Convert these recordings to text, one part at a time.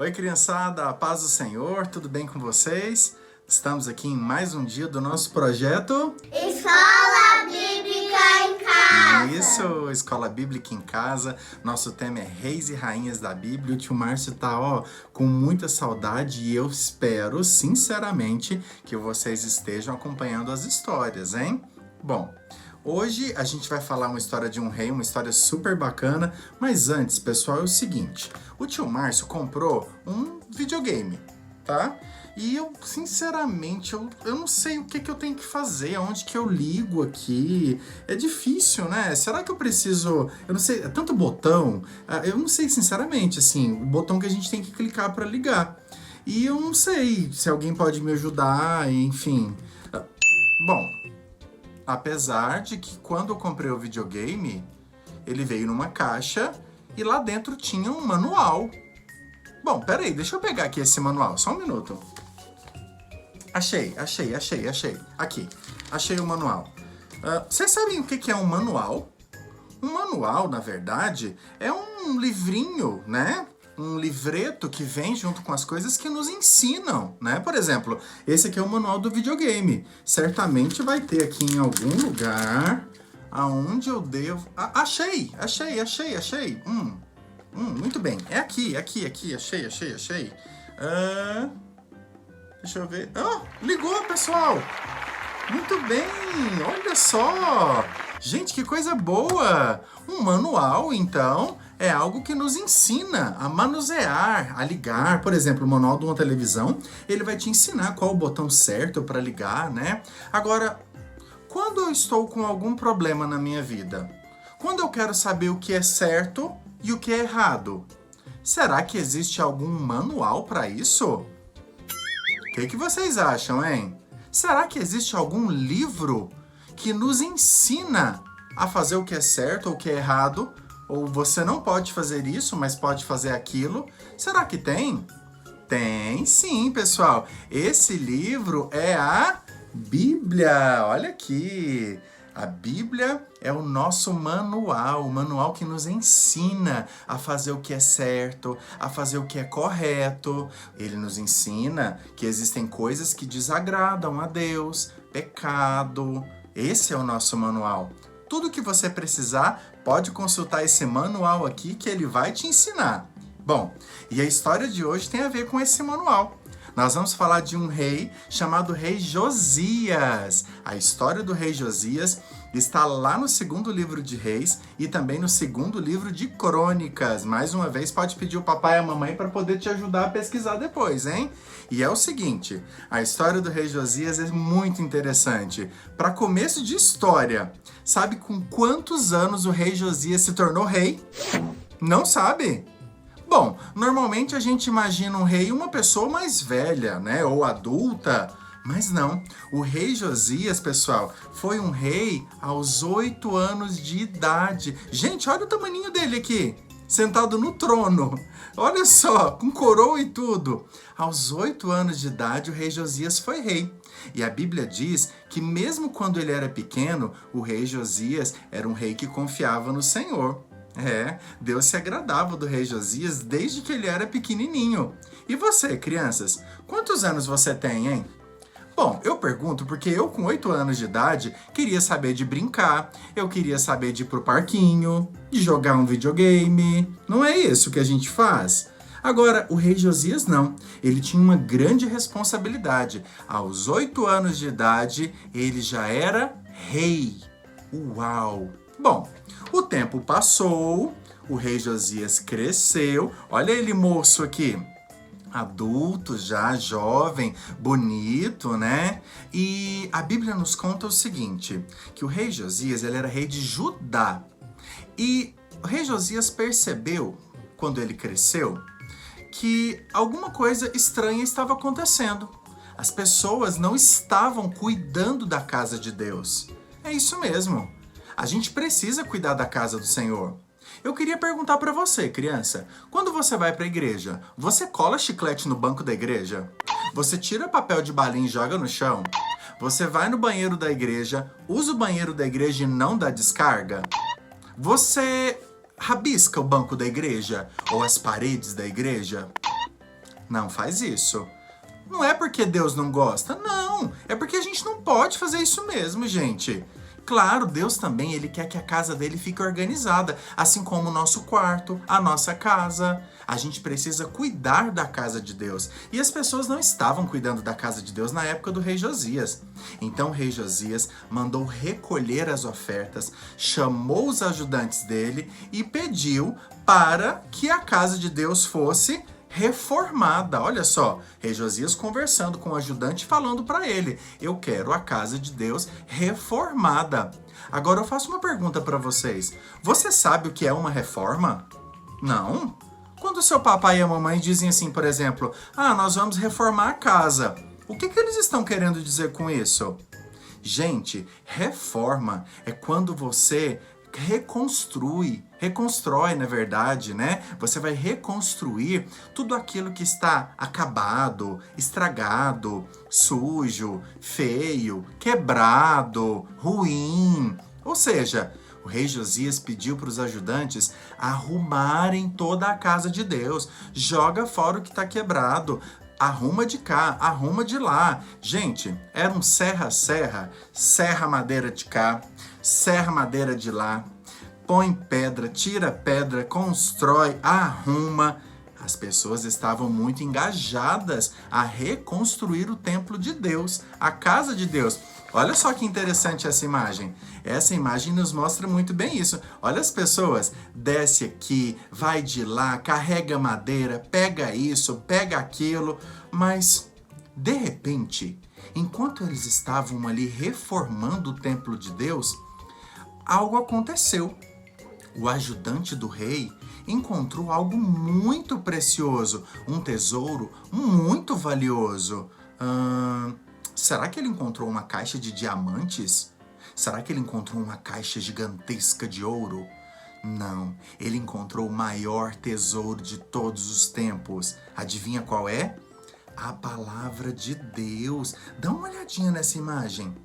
Oi, criançada, a paz do Senhor, tudo bem com vocês? Estamos aqui em mais um dia do nosso projeto Escola Bíblica em Casa. Isso, Escola Bíblica em Casa. Nosso tema é Reis e Rainhas da Bíblia. O tio Márcio tá, com muita saudade e eu espero, sinceramente, que vocês estejam acompanhando as histórias, hein? Bom, hoje a gente vai falar uma história de um rei, uma história super bacana, mas antes, pessoal, é o seguinte, o tio Márcio comprou um videogame, tá? E eu, sinceramente, eu não sei o que eu tenho que fazer, aonde que eu ligo aqui, é difícil, né? Será que eu preciso, eu não sei, é tanto botão, eu não sei, sinceramente, assim, o botão que a gente tem que clicar para ligar. E eu não sei se alguém pode me ajudar, enfim. Bom, apesar de que quando eu comprei o videogame, ele veio numa caixa e lá dentro tinha um manual. Bom, peraí, deixa eu pegar aqui esse manual, só um minuto. Achei. Aqui, achei o manual. Vocês sabem o que é um manual? Um manual, na verdade, é um livrinho, né? Um livreto que vem junto com as coisas que nos ensinam, né? Por exemplo, esse aqui é o manual do videogame. Certamente vai ter aqui em algum lugar aonde eu devo... Achei. Muito bem. É aqui. Achei. Deixa eu ver. Ligou, pessoal! Muito bem! Olha só! Gente, que coisa boa! Um manual, então, é algo que nos ensina a manusear, a ligar. Por exemplo, o manual de uma televisão, ele vai te ensinar qual o botão certo para ligar, né? Agora, quando eu estou com algum problema na minha vida, quando eu quero saber o que é certo e o que é errado, será que existe algum manual para isso? O que vocês acham, hein? Será que existe algum livro que nos ensina a fazer o que é certo ou o que é errado? Ou você não pode fazer isso, mas pode fazer aquilo? Será que tem? Tem sim, pessoal. Esse livro é a Bíblia. Olha aqui. A Bíblia é o nosso manual, o manual que nos ensina a fazer o que é certo, a fazer o que é correto. Ele nos ensina que existem coisas que desagradam a Deus, pecado. Esse é o nosso manual. Tudo que você precisar, pode consultar esse manual aqui que ele vai te ensinar. Bom, e a história de hoje tem a ver com esse manual. Nós vamos falar de um rei chamado Rei Josias. A história do Rei Josias está lá no segundo livro de Reis e também no segundo livro de Crônicas. Mais uma vez, pode pedir o papai e a mamãe para poder te ajudar a pesquisar depois, hein? E é o seguinte, a história do Rei Josias é muito interessante. Para começo de história, sabe com quantos anos o Rei Josias se tornou rei? Não sabe? Bom, normalmente a gente imagina um rei uma pessoa mais velha, né, ou adulta, mas não. O rei Josias, pessoal, foi um rei aos 8 anos de idade. Gente, olha o tamaninho dele aqui, sentado no trono. Olha só, com coroa e tudo. Aos 8 anos de idade, o rei Josias foi rei. E a Bíblia diz que mesmo quando ele era pequeno, o rei Josias era um rei que confiava no Senhor. Deus se agradava do rei Josias desde que ele era pequenininho. E você, crianças, quantos anos você tem, hein? Bom, eu pergunto porque eu com 8 anos de idade queria saber de brincar, eu queria saber de ir pro parquinho, de jogar um videogame. Não é isso que a gente faz? Agora, o rei Josias não. Ele tinha uma grande responsabilidade. Aos 8 anos de idade, ele já era rei. Uau! Bom, o tempo passou, o rei Josias cresceu, olha ele moço aqui, adulto já, jovem, bonito, né? E a Bíblia nos conta o seguinte, que o rei Josias, ele era rei de Judá. E o rei Josias percebeu, quando ele cresceu, que alguma coisa estranha estava acontecendo. As pessoas não estavam cuidando da casa de Deus. É isso mesmo. A gente precisa cuidar da casa do Senhor. Eu queria perguntar para você, criança, quando você vai para a igreja, você cola chiclete no banco da igreja? Você tira papel de balinha e joga no chão? Você vai no banheiro da igreja, usa o banheiro da igreja e não dá descarga? Você rabisca o banco da igreja ou as paredes da igreja? não faz isso. Não é porque Deus não gosta, não. É porque a gente não pode fazer isso mesmo, gente. Claro, Deus também, ele quer que a casa dele fique organizada, assim como o nosso quarto, a nossa casa. A gente precisa cuidar da casa de Deus. E as pessoas não estavam cuidando da casa de Deus na época do rei Josias. Então o rei Josias mandou recolher as ofertas, chamou os ajudantes dele e pediu para que a casa de Deus fosse reformada. Olha só, rei Josias conversando com o ajudante, falando para ele: eu quero a casa de Deus reformada. Agora eu faço uma pergunta para vocês. Você sabe o que é uma reforma? Não? Quando seu papai e a mamãe dizem assim, por exemplo, nós vamos reformar a casa, o que eles estão querendo dizer com isso? Gente, reforma é quando você reconstrói, na verdade, né? Você vai reconstruir tudo aquilo que está acabado, estragado, sujo, feio, quebrado, ruim. Ou seja, o rei Josias pediu para os ajudantes arrumarem toda a casa de Deus. Joga fora o que está quebrado. Arruma de cá, arruma de lá. Gente, era um serra madeira de cá, serra madeira de lá, põe pedra, tira pedra, constrói, arruma. As pessoas estavam muito engajadas a reconstruir o templo de Deus, a casa de Deus. Olha só que interessante essa imagem. Essa imagem nos mostra muito bem isso. Olha as pessoas, desce aqui, vai de lá, carrega madeira, pega isso, pega aquilo, mas de repente, enquanto eles estavam ali reformando o templo de Deus, algo aconteceu. O ajudante do rei encontrou algo muito precioso, um tesouro muito valioso. Será que ele encontrou uma caixa de diamantes? Será que ele encontrou uma caixa gigantesca de ouro? Não, ele encontrou o maior tesouro de todos os tempos. Adivinha qual é? A palavra de Deus. Dá uma olhadinha nessa imagem.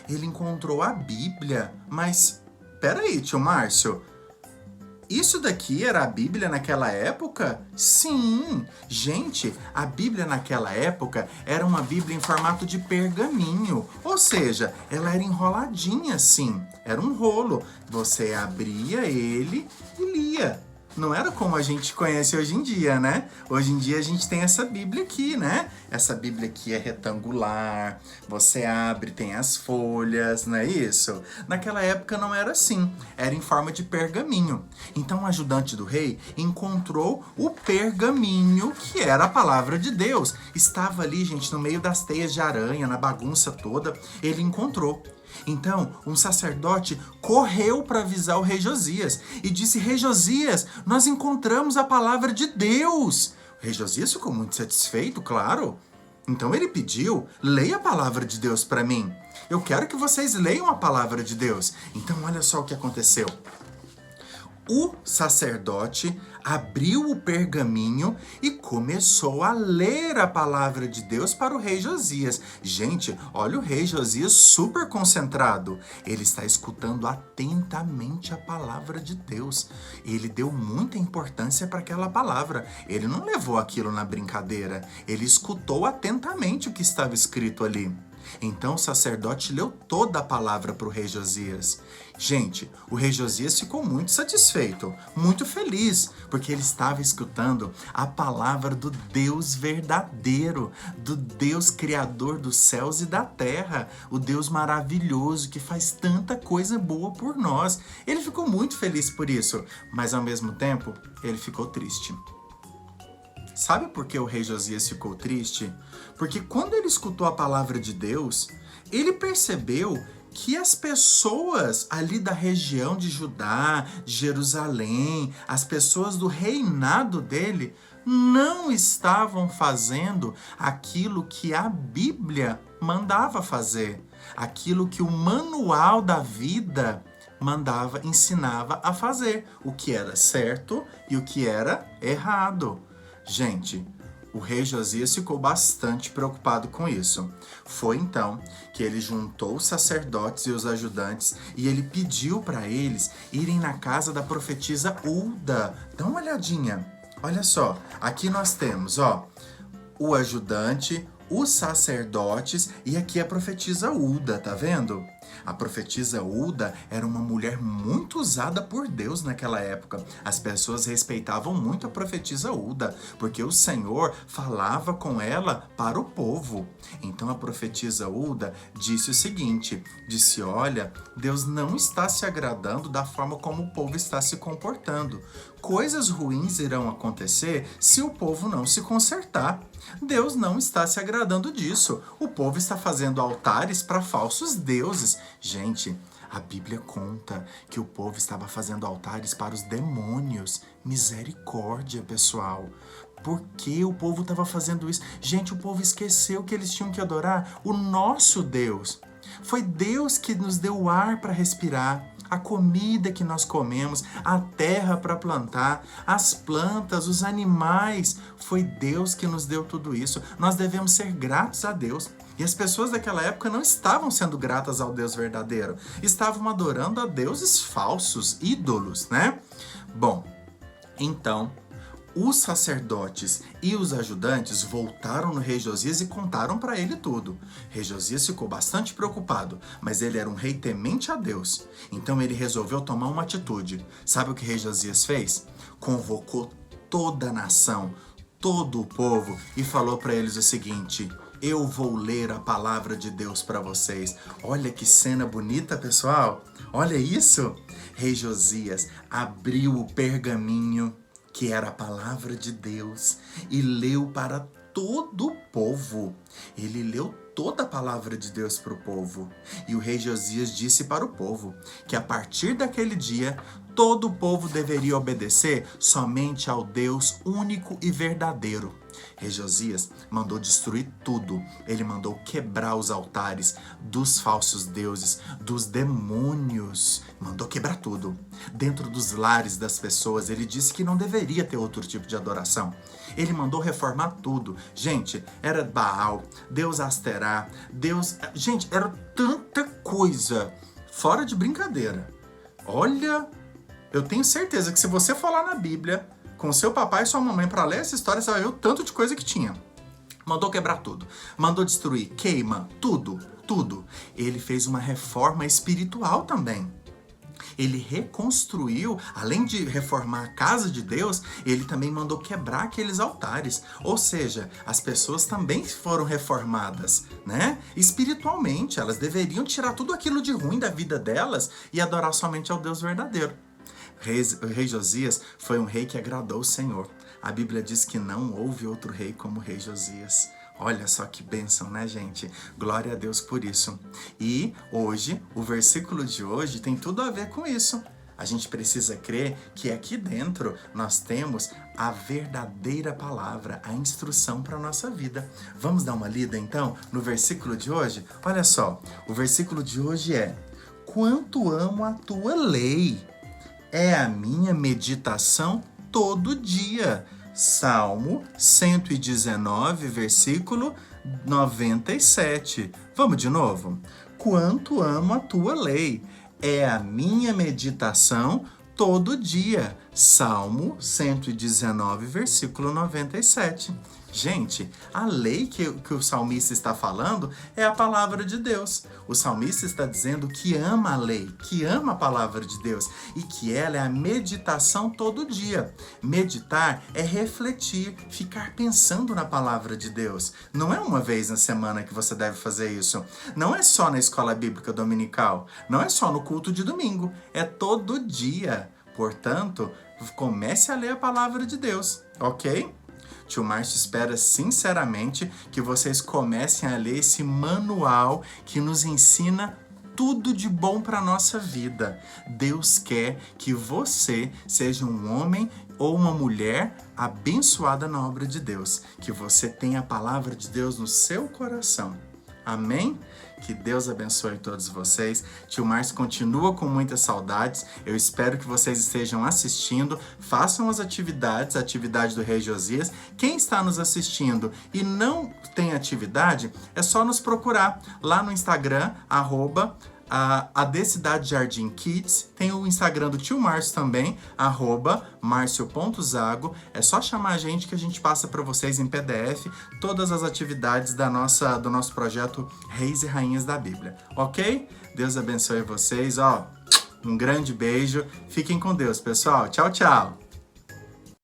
Ele encontrou a Bíblia, mas peraí, tio Márcio, isso daqui era a Bíblia naquela época? Sim! Gente, a Bíblia naquela época era uma Bíblia em formato de pergaminho. Ou seja, ela era enroladinha assim. Era um rolo. Você abria ele e lia. Não era como a gente conhece hoje em dia, né? Hoje em dia a gente tem essa Bíblia aqui, né? Essa Bíblia aqui é retangular, você abre, tem as folhas, não é isso? Naquela época não era assim, era em forma de pergaminho. Então o ajudante do rei encontrou o pergaminho, que era a palavra de Deus. Estava ali, gente, no meio das teias de aranha, na bagunça toda, ele encontrou. Então, um sacerdote correu para avisar o rei Josias e disse: Rei Josias, nós encontramos a palavra de Deus. O rei Josias ficou muito satisfeito, claro. Então ele pediu: leia a palavra de Deus para mim. Eu quero que vocês leiam a palavra de Deus. Então, olha só o que aconteceu. O sacerdote abriu o pergaminho e começou a ler a palavra de Deus para o rei Josias. Gente, olha o rei Josias super concentrado. Ele está escutando atentamente a palavra de Deus. Ele deu muita importância para aquela palavra. Ele não levou aquilo na brincadeira. Ele escutou atentamente o que estava escrito ali. Então o sacerdote leu toda a palavra para o rei Josias. Gente, o rei Josias ficou muito satisfeito, muito feliz, porque ele estava escutando a palavra do Deus verdadeiro, do Deus criador dos céus e da terra, o Deus maravilhoso que faz tanta coisa boa por nós. Ele ficou muito feliz por isso, mas ao mesmo tempo ele ficou triste. Sabe por que o rei Josias ficou triste? Porque quando ele escutou a palavra de Deus, ele percebeu que as pessoas ali da região de Judá, de Jerusalém, as pessoas do reinado dele, não estavam fazendo aquilo que a Bíblia mandava fazer, aquilo que o manual da vida mandava, ensinava a fazer, o que era certo e o que era errado. Gente, o rei Josias ficou bastante preocupado com isso. Foi então que ele juntou os sacerdotes e os ajudantes e ele pediu para eles irem na casa da profetisa Hulda. Dá uma olhadinha. Olha só, aqui nós temos, o ajudante, os sacerdotes e aqui a profetisa Hulda, tá vendo? A profetisa Hulda era uma mulher muito usada por Deus naquela época. As pessoas respeitavam muito a profetisa Hulda, porque o Senhor falava com ela para o povo. Então a profetisa Hulda disse o seguinte, disse, olha, Deus não está se agradando da forma como o povo está se comportando. Coisas ruins irão acontecer se o povo não se consertar. Deus não está se agradando disso. O povo está fazendo altares para falsos deuses. Gente, a Bíblia conta que o povo estava fazendo altares para os demônios. Misericórdia, pessoal. Por que o povo estava fazendo isso? Gente, o povo esqueceu que eles tinham que adorar o nosso Deus. Foi Deus que nos deu o ar para respirar, a comida que nós comemos, a terra para plantar, as plantas, os animais. Foi Deus que nos deu tudo isso. Nós devemos ser gratos a Deus. E as pessoas daquela época não estavam sendo gratas ao Deus verdadeiro. Estavam adorando a deuses falsos, ídolos, né? Bom, então, os sacerdotes e os ajudantes voltaram no rei Josias e contaram para ele tudo. Rei Josias ficou bastante preocupado, mas ele era um rei temente a Deus. Então ele resolveu tomar uma atitude. Sabe o que rei Josias fez? Convocou toda a nação, todo o povo e falou para eles o seguinte: eu vou ler a palavra de Deus para vocês. Olha que cena bonita, pessoal. Olha isso. Rei Josias abriu o pergaminho, que era a palavra de Deus, e leu para todo o povo. Ele leu toda a palavra de Deus para o povo. E o rei Josias disse para o povo que a partir daquele dia, todo o povo deveria obedecer somente ao Deus único e verdadeiro. Rei Josias mandou destruir tudo. Ele mandou quebrar os altares dos falsos deuses, dos demônios. Mandou quebrar tudo. Dentro dos lares das pessoas, ele disse que não deveria ter outro tipo de adoração. Ele mandou reformar tudo. Gente, era Baal, Deus Asterá, Deus... Gente, era tanta coisa. Fora de brincadeira. Olha, eu tenho certeza que se você for lá na Bíblia com seu papai e sua mamãe para ler essa história, você vai ver o tanto de coisa que tinha. Mandou quebrar tudo. Mandou destruir, queima, tudo, tudo. Ele fez uma reforma espiritual também. Ele reconstruiu, além de reformar a casa de Deus, ele também mandou quebrar aqueles altares. Ou seja, as pessoas também foram reformadas, né? Espiritualmente, elas deveriam tirar tudo aquilo de ruim da vida delas e adorar somente ao Deus verdadeiro. O rei Josias foi um rei que agradou o Senhor. A Bíblia diz que não houve outro rei como o rei Josias. Olha só que bênção, né, gente? Glória a Deus por isso. E hoje, o versículo de hoje tem tudo a ver com isso. A gente precisa crer que aqui dentro nós temos a verdadeira palavra, a instrução para a nossa vida. Vamos dar uma lida, então, no versículo de hoje? Olha só, o versículo de hoje é: quanto amo a tua lei, é a minha meditação todo dia. Salmo 119, versículo 97. Vamos de novo? Quanto amo a tua lei, é a minha meditação todo dia. Salmo 119, versículo 97. Gente, a lei que o salmista está falando é a palavra de Deus. O salmista está dizendo que ama a lei, que ama a palavra de Deus e que ela é a meditação todo dia. Meditar é refletir, ficar pensando na palavra de Deus. Não é uma vez na semana que você deve fazer isso. Não é só na escola bíblica dominical. Não é só no culto de domingo. É todo dia. Portanto, comece a ler a palavra de Deus, ok? Tio Márcio espera sinceramente que vocês comecem a ler esse manual que nos ensina tudo de bom para a nossa vida. Deus quer que você seja um homem ou uma mulher abençoada na obra de Deus, que você tenha a palavra de Deus no seu coração. Amém? Que Deus abençoe todos vocês. Tio Márcio continua com muitas saudades. Eu espero que vocês estejam assistindo. Façam as atividade do Rei Josias. Quem está nos assistindo e não tem atividade, é só nos procurar lá no Instagram, A D Cidade Jardim Kids, tem o Instagram do tio Márcio também, @marcio.zago. É só chamar a gente que a gente passa para vocês em PDF todas as atividades do nosso projeto Reis e Rainhas da Bíblia, ok? Deus abençoe vocês, ó. Um grande beijo. Fiquem com Deus, pessoal. Tchau, tchau.